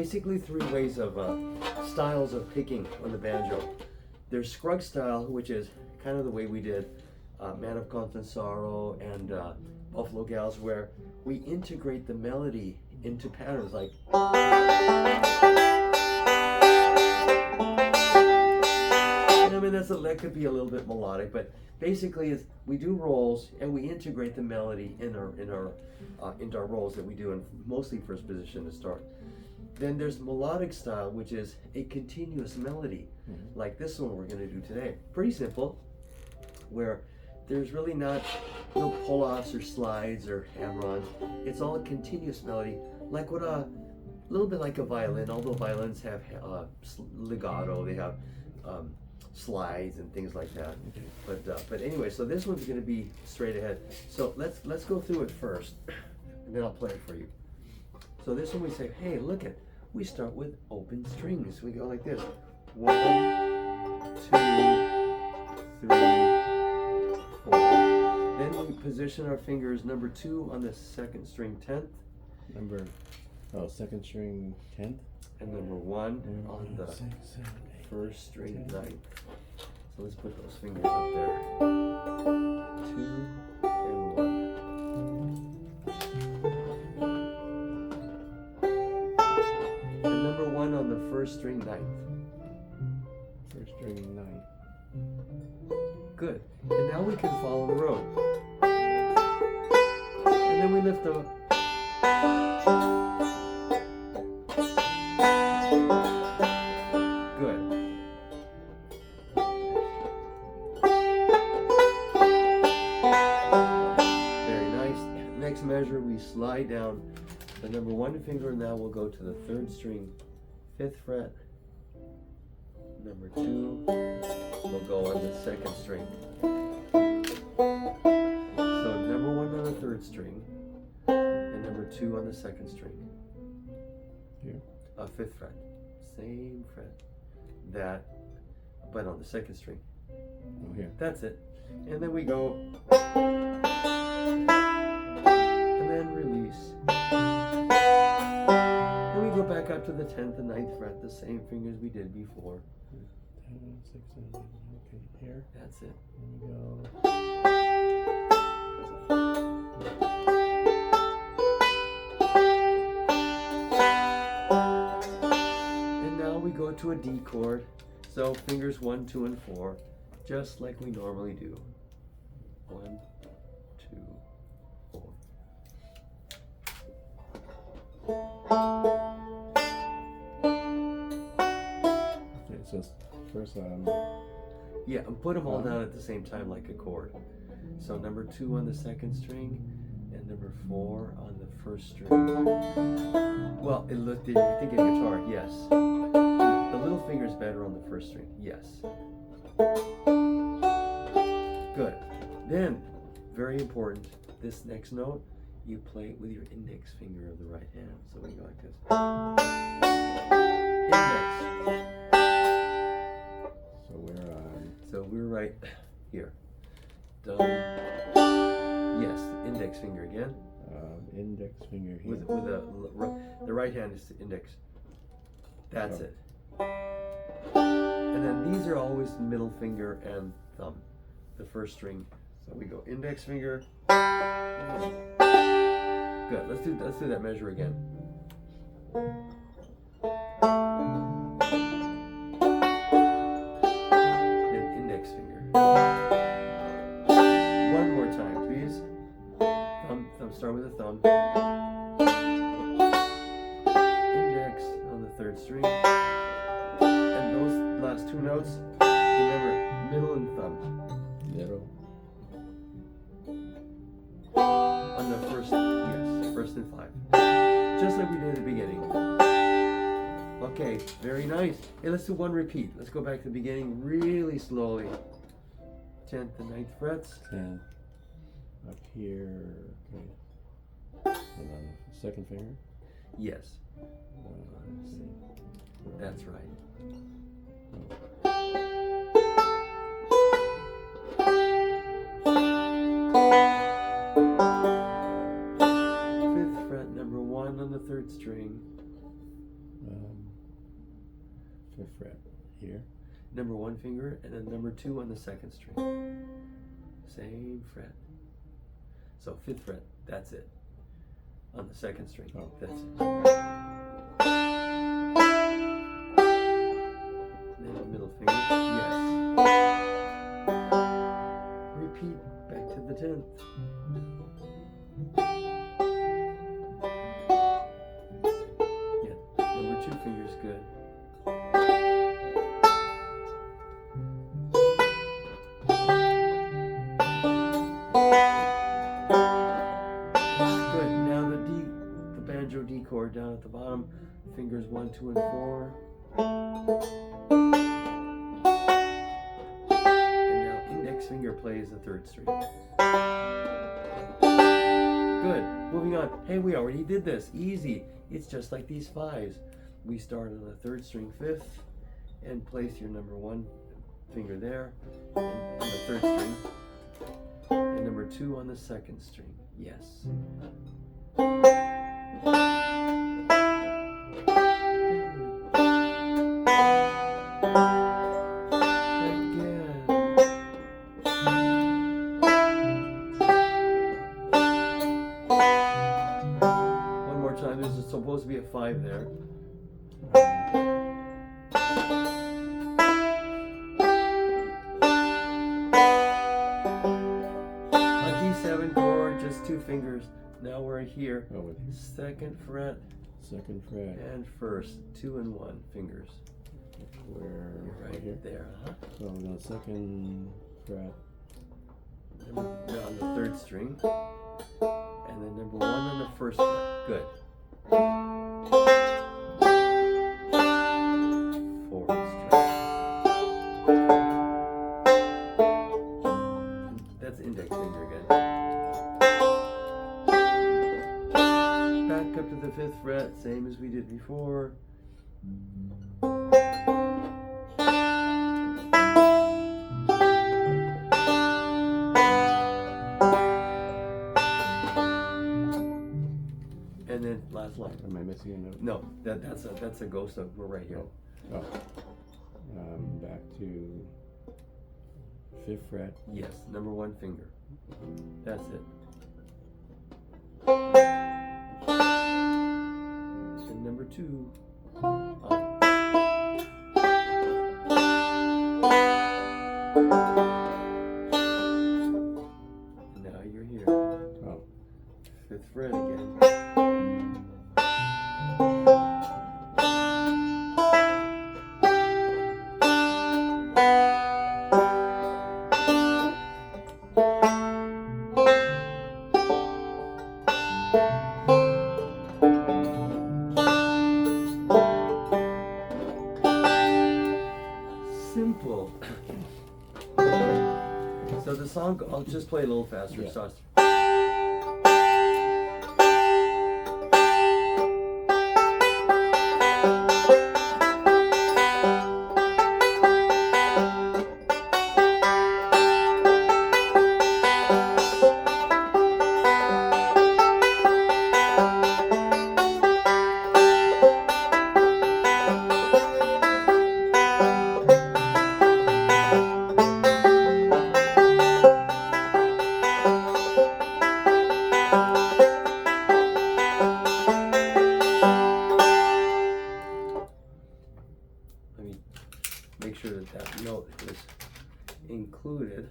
basically three ways of styles of picking on the banjo. There's Scruggs style, which is kind of the way we did Man of Constant Sorrow and Buffalo Gals, where we integrate the melody into patterns like. I mean, that could be a little bit melodic, but basically is we do rolls and we integrate the melody into our rolls that we do in mostly first position to start. Then there's melodic style, which is a continuous melody, like this one we're going to do today. Pretty simple, where there's really no pull-offs or slides or hammer-ons. It's all a continuous melody, like what a little bit like a violin. Although violins have legato, they have slides and things like that. But anyway, so this one's going to be straight ahead. So let's go through it first, and then I'll play it for you. So this one we say, hey, look it. We start with open strings. We go like this: 1, 2, 3, 4. Then we position our fingers number 2 on the second string 10th. Second string 10th. And number 1 on the first string 9th. So let's put those fingers up there. 2 and 1. And number 1 on the first string 9th. First string 9. Good. And now we can follow the road. And then we lift them up. Good. Very nice. Next measure, we slide down the number 1 finger. Now we'll go to the 3rd string, 5th fret. Number 2 will go on the 2nd string. So number 1 on the 3rd string, and number 2 on the 2nd string. Here. 5th fret, same fret. That, but on the 2nd string. Oh, here. That's it. And then we go, and then release. Then we go back up to the 10th and 9th fret, the same fingers we did before. 10, 6, 7, 8. Okay, here. That's it. Here we go. And now we go to a D chord. So fingers 1, 2, and 4, just like we normally do. 1, 2, 4. Okay, so first Yeah, and put them all down at the same time like a chord. So number 2 on the 2nd string, and number 4 on the 1st string. Well, it looked. You're thinking guitar, yes. The little finger's better on the 1st string, yes. Good. Then, very important, this next note, you play it with your index finger of the right hand. So we go like this. Index. So we're right here. Done. Yes, index finger again. Index finger here. With the right hand is the index. That's it. And then these are always middle finger and thumb. The 1st string. So we go index finger. Good. Let's do that measure again. Then index finger. One more time, please. Thumb. Start with the thumb. Index on the 3rd string. And those last 2 notes, remember, middle and thumb. Middle. On the 1st, yes, 1st and 5. Just like we did at the beginning. Okay, very nice. Hey, let's do one repeat. Let's go back to the beginning really slowly. 10th and 9th frets. 10. Up here. Okay. And then 2nd finger. Yes. That's right. Fifth fret, number 1 on the 3rd string. fifth fret here. Number 1 finger, and then number 2 on the 2nd string. Same fret. So 5th fret, that's it. On the 2nd string, Oh. that's it. Then the middle finger, yes. Repeat back to the 10th. Yeah, number 2 finger's good. Good. Now the banjo D chord down at the bottom, fingers 1, 2, and 4. And now index finger plays the 3rd string. Good. Moving on. Hey, we already did this. Easy. It's just like these 5s. We start on the 3rd string 5th and place your number 1 finger there and on the 3rd string. And number 2 on the 2nd string. Yes. One more time. There's supposed to be a 5 there. D7 chord, just 2 fingers. Now we're here. Oh, with 2nd fret 2nd fret. and 1st, 2 and 1 fingers. Where? You're right here. there, huh? So on the 2nd fret. Now on the 3rd string, and then number 1 on the 1st fret. Good. 4th string. That's index finger again. Back up to the 5th fret, same as we did before. And then last line. Am I missing a note? No, that's a ghost note. We're right here. Oh. Back to 5th fret. Yes, number 1 finger. That's it. And number 2 on. And now you're here. Oh. 5th fret again. Simple. So the song, I'll just play a little faster. Yeah. So let me make sure that that note is included.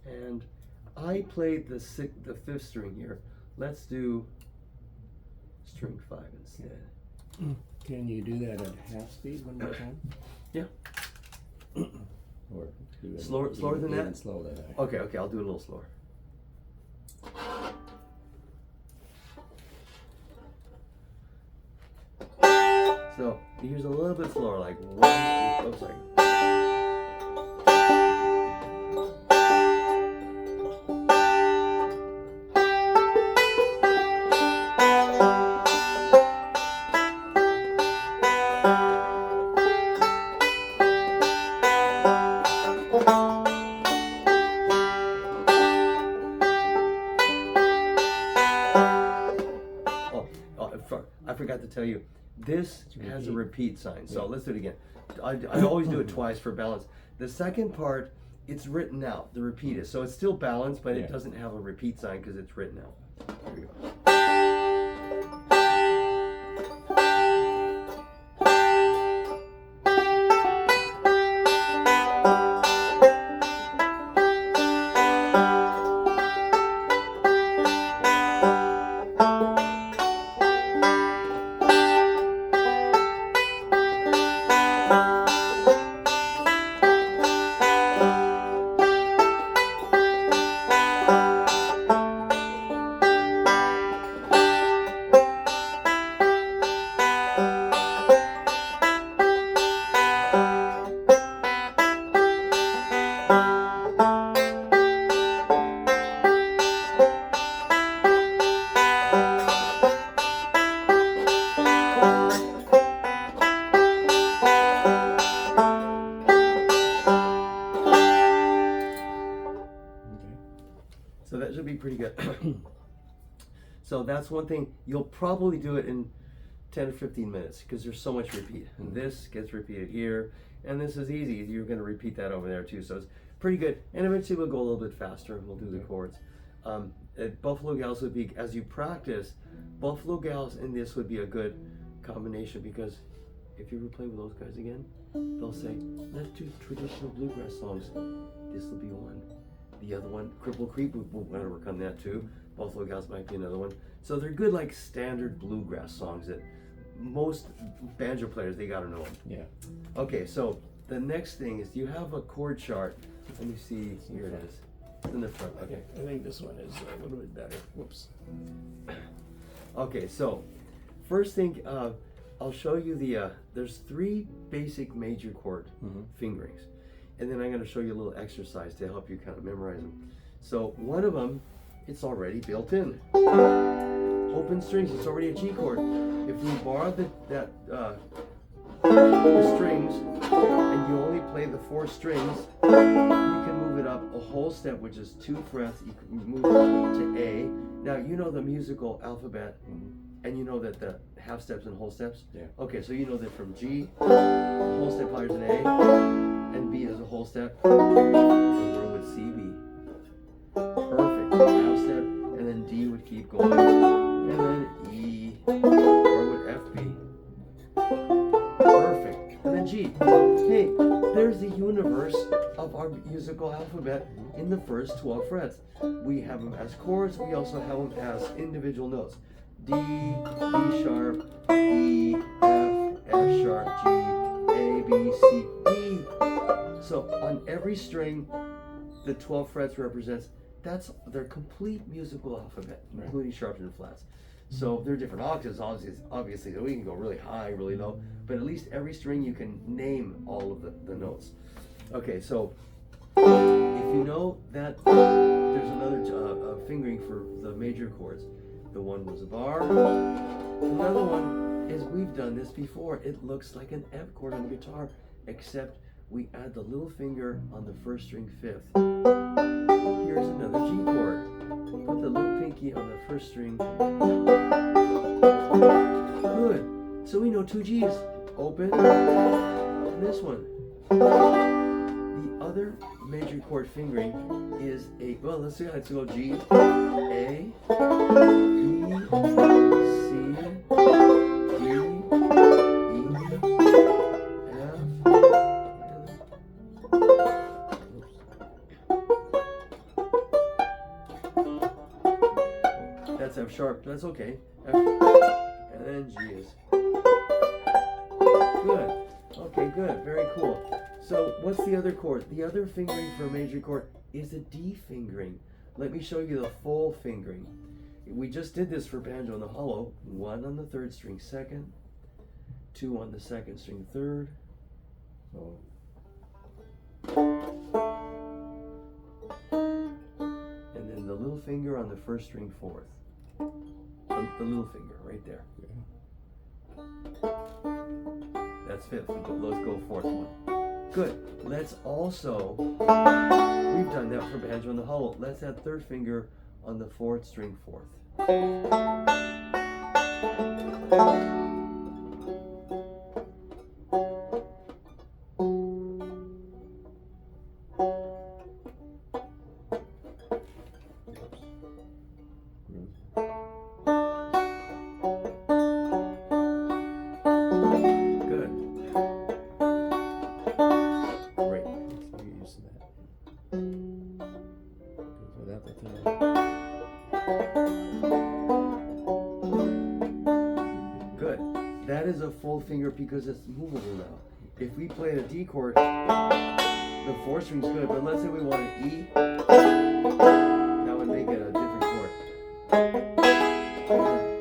And I played the 5th string here. Let's do string 5 instead. Can you do that at half speed one more time? Yeah. Or do it Slower than that? even slower than that. Okay, I'll do it a little slower. So here's a little bit slower, like 1, oh sorry. I forgot to tell you, this has a repeat sign. So Yeah. let's do it again. I always do it twice for balance. The second part, it's written out, the repeat is. So it's still balanced, but Yeah. it doesn't have a repeat sign because it's written out. Here we go. So that should be pretty good. So that's one thing, you'll probably do it in 10 or 15 minutes because there's so much repeat. And this gets repeated here, and this is easy. You're going to repeat that over there too. So it's pretty good. And eventually we'll go a little bit faster and we'll do the chords. Buffalo Gals would be, as you practice, Buffalo Gals and this would be a good combination because if you ever play with those guys again, they'll say, let's do traditional bluegrass songs. This will be one. The other one, Cripple Creek, we'll work on that too. Buffalo Gals might be another one. So they're good, like standard bluegrass songs that most banjo players, they gotta know them. Yeah. Okay, so the next thing is you have a chord chart. Let me see, here it is. It's in the front. Okay. I think this one is a little bit better. Whoops. Okay, so first thing, I'll show you the, there's 3 basic major chord fingerings. And then I'm going to show you a little exercise to help you kind of memorize them. So one of them, it's already built in. Open strings, it's already a G chord. If we borrow the strings and you only play the 4 strings, you can move it up a whole step, which is 2 frets. You can move to A. Now you know the musical alphabet, and you know that the half steps and whole steps. Yeah. Okay, so you know that from G, whole step higher than A. And B is a whole step. And where would C be? Perfect. Half step, and then D would keep going. And then E. Where would F be? Perfect. And then G. Hey, there's the universe of our musical alphabet in the first 12 frets. We have them as chords. We also have them as individual notes. D, D sharp, E, F, F sharp, G, A, B, C, D. So on every string, the 12 frets represents, that's their complete musical alphabet, including sharps and flats. So they're different octaves, obviously, so we can go really high, really low, but at least every string you can name all of the notes. Okay, so if you know that there's another fingering for the major chords. The one was a bar. Another one is, we've done this before, it looks like an F chord on the guitar, except we add the little finger on the first string 5th. Here's another G chord. Put the little pinky on the first string. Good. So we know 2 G's. Open. And this one. The other major chord fingering is a, well, let's see, let's go G, A, B, C, D, E, That's F sharp, that's okay. F, and then G is. Good. Okay, good, very cool. So what's the other chord? The other fingering for a major chord is a D fingering. Let me show you the full fingering. We just did this for banjo in the hollow. 1 on the 3rd string 2nd, 2 on the 2nd string 3rd. So. And then the little finger on the 1st string 4th. The little finger right there. That's 5th. Let's go 4th one. Good. Let's also, we've done that for banjo in the hollow. Let's add 3rd finger on the 4th string 4th. Good. Great. Let's get used to that. Goes without the third. Good. That is a full finger because it's movable now. If we play a D chord, the 4th string's good, but let's say we want an E, that would make it a different chord.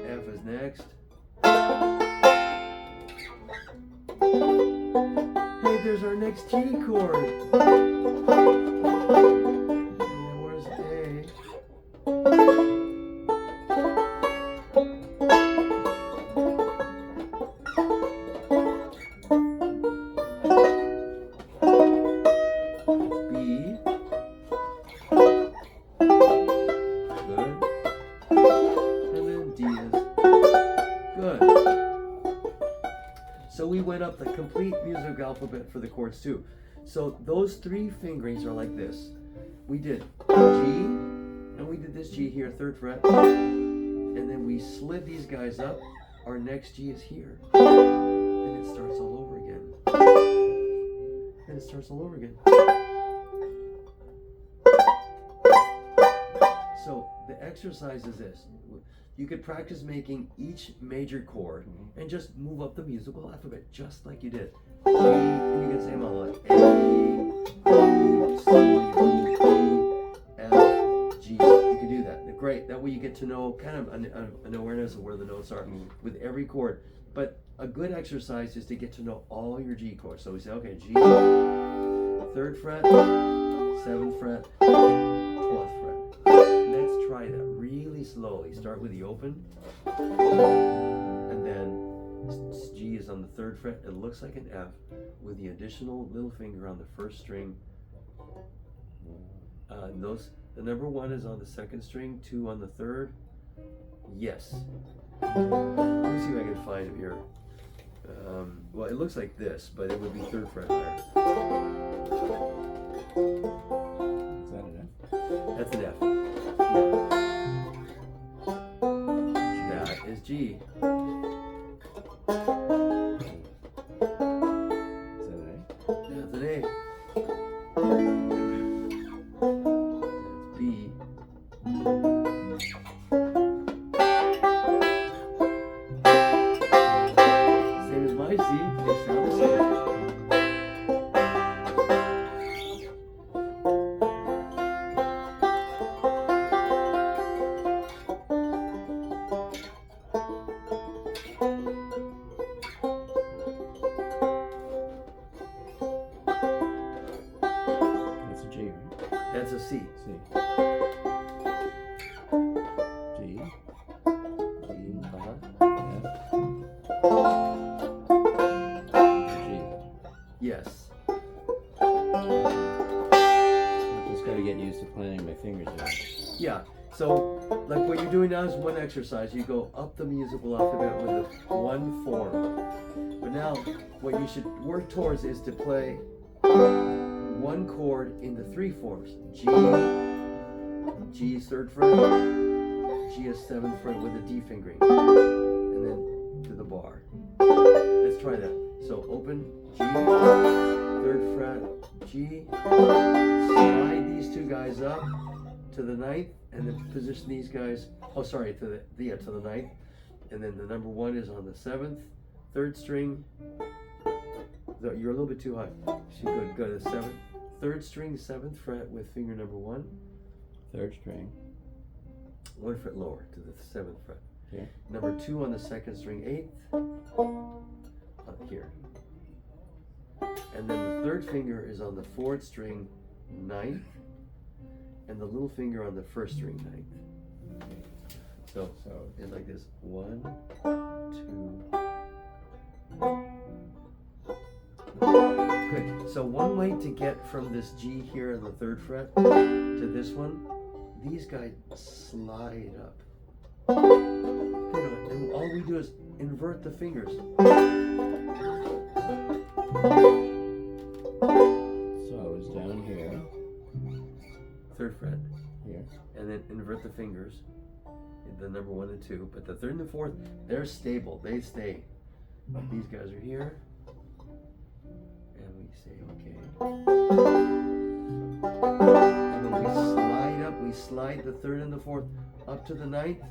F is next. Hey, there's our next G chord. And then where's A? B. Good. And then D is good. So we went up the complete music alphabet for the chords too. So those 3 fingerings are like this. We did G, and we did this G here, 3rd fret, and then we slid these guys up. Our next G is here. And it starts all over again. And it starts all over again. So the exercise is this. You could practice making each major chord and just move up the musical alphabet just like you did. G, and you can say them all like A, B, C, D, E, F, G. You can do that. Great. That way you get to know kind of an awareness of where the notes are with every chord. But a good exercise is to get to know all your G chords. So we say, okay, G, 3rd fret, 7th fret, 12th fret. Let's try that really slowly. Start with the open, and then G is on the 3rd fret. It looks like an F with the additional little finger on the 1st string. The number 1 is on the 2nd string, 2 on the 3rd. Yes. Let me see if I can find it here. Well, it looks like this, but it would be 3rd fret higher. Is that an F? That's an F. That is G. Is that an A? That's an A. That's B. Same as my C. They sound the same. That's a G, right? That's a C. C. G. G. F. G. Yes. I just gotta get used to planting my fingers out. Yeah. So, like what you're doing now is one exercise. You go up the musical alphabet with the 1 form. But now, what you should work towards is to play 1 chord in the 3 forms. G, G is 3rd fret, G is 7th fret with a D fingering, and then to the bar. Let's try that. So open, G, 3rd fret, G, slide these 2 guys up to the 9th, and then position these guys, to the 9th, and then the number 1 is on the 7th, 3rd string. So you're a little bit too high. So go to the 7th, 3rd string, 7th fret with finger number 1. 3rd string. 1 fret lower to the 7th fret. Okay. Number 2 on the 2nd string, 8th, up here. And then the 3rd finger is on the 4th string, 9th, and the little finger on the 1st string, 9th. So it's like this: 1, 2. Good. So one way to get from this G here on the 3rd fret to this one, these guys slide up. And all we do is invert the fingers. So it's down here. 3rd fret. Here. And then invert the fingers. The number 1 and 2. But the 3rd and the 4th, they're stable. They stay. These guys are here. And we say, okay. And then we slide up. We slide the 3rd and the 4th up to the 9th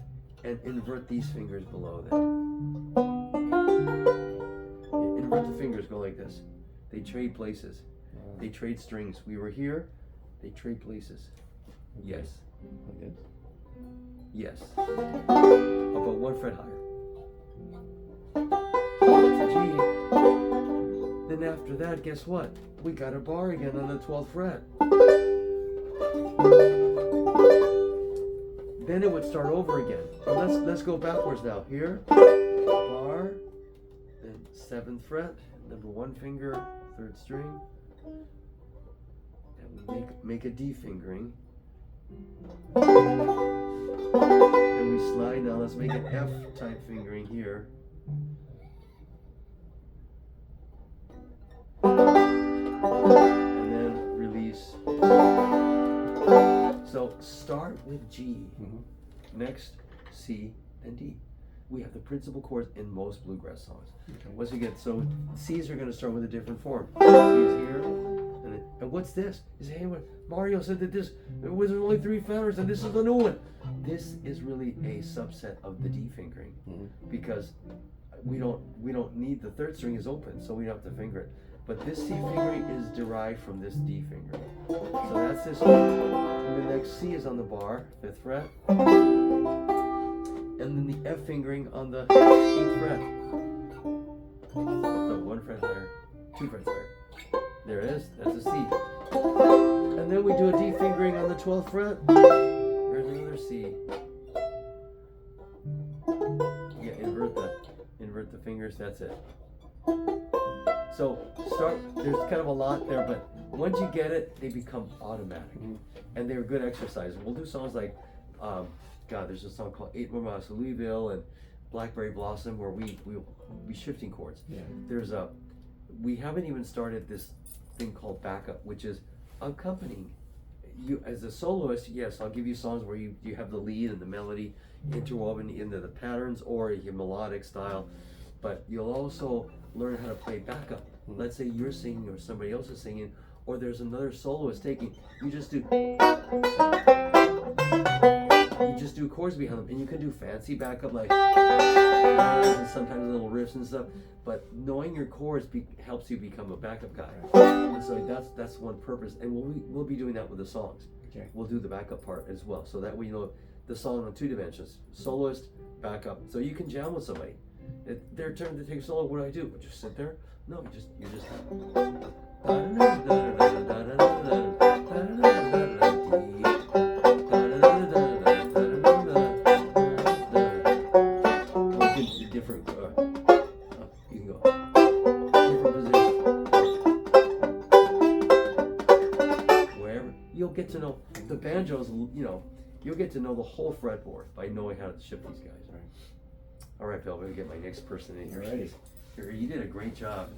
and invert these fingers below that. Yeah, invert the fingers, go like this. They trade places. They trade strings. We were here. They trade places. Yes. Like this? Yes. About 1 fret higher. G. Then after that, guess what? We got a bar again on the 12th fret. Then it would start over again. And let's go backwards now. Here, bar, then 7th fret, number 1 finger, 3rd string, and we make a D fingering. And we slide. Now let's make an F type fingering here. And then release. So start with G. Next, C, and D. We have the principal chords in most bluegrass songs. Okay. Once you get, so C's are going to start with a different form. C is here. And what's this? You say, hey, Mario said that there's only 3 feathers and this is the new one. This is really a subset of the D fingering because we don't need, the 3rd string is open, so we don't have to finger it. But this C fingering is derived from this D fingering. So that's this one. And the next C is on the bar, 5th fret. And then the F fingering on the 8th fret. So 1 fret higher, 2 frets higher. There it is, that's a C. And then we do a D fingering on the 12th fret. Here's another C. Yeah, invert the fingers, that's it. So there's kind of a lot there, but once you get it, they become automatic. And they're good exercises. We'll do songs like, there's a song called 8 More Miles to Louisville and Blackberry Blossom where we'll be shifting chords. Yeah. We haven't even started this thing called backup, which is accompanying. You as a soloist, yes, I'll give you songs where you have the lead and the melody interwoven into the patterns or your melodic style, but you'll also learn how to play backup. Let's say you're singing or somebody else is singing, or there's another soloist taking. You just do chords behind them, and you can do fancy backup like and sometimes little riffs and stuff. But knowing your chords helps you become a backup guy. And so that's one purpose, and we'll be doing that with the songs. Okay. We'll do the backup part as well, so that way you know the song on 2 dimensions: soloist, backup. So you can jam with somebody. Their turn to take a solo. What do I do? Just sit there? No, you just. Different. You can go different positions. Wherever you'll get to know the banjos. You'll get to know the whole fretboard by knowing how to shift these guys. All right, Bill, I'm going to get my next person in here. Alrighty. You did a great job.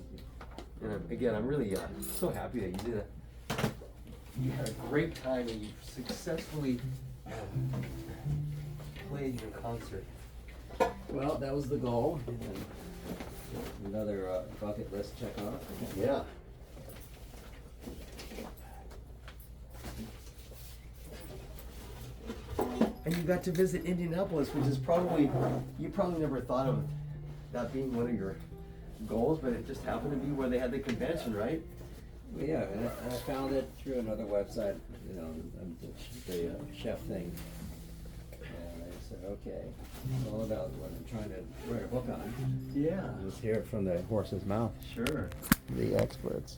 And again, I'm really so happy that you did it. You had a great time and you successfully played your concert. Well, that was the goal. Another bucket list check off. Yeah. And you got to visit Indianapolis, which is you probably never thought of that being one of your goals, but it just happened to be where they had the convention, right? Well, yeah, and I found it through another website, the chef thing. And I said, okay, it's all about what I'm trying to write a book on. Yeah. Just hear it from the horse's mouth. Sure. The experts.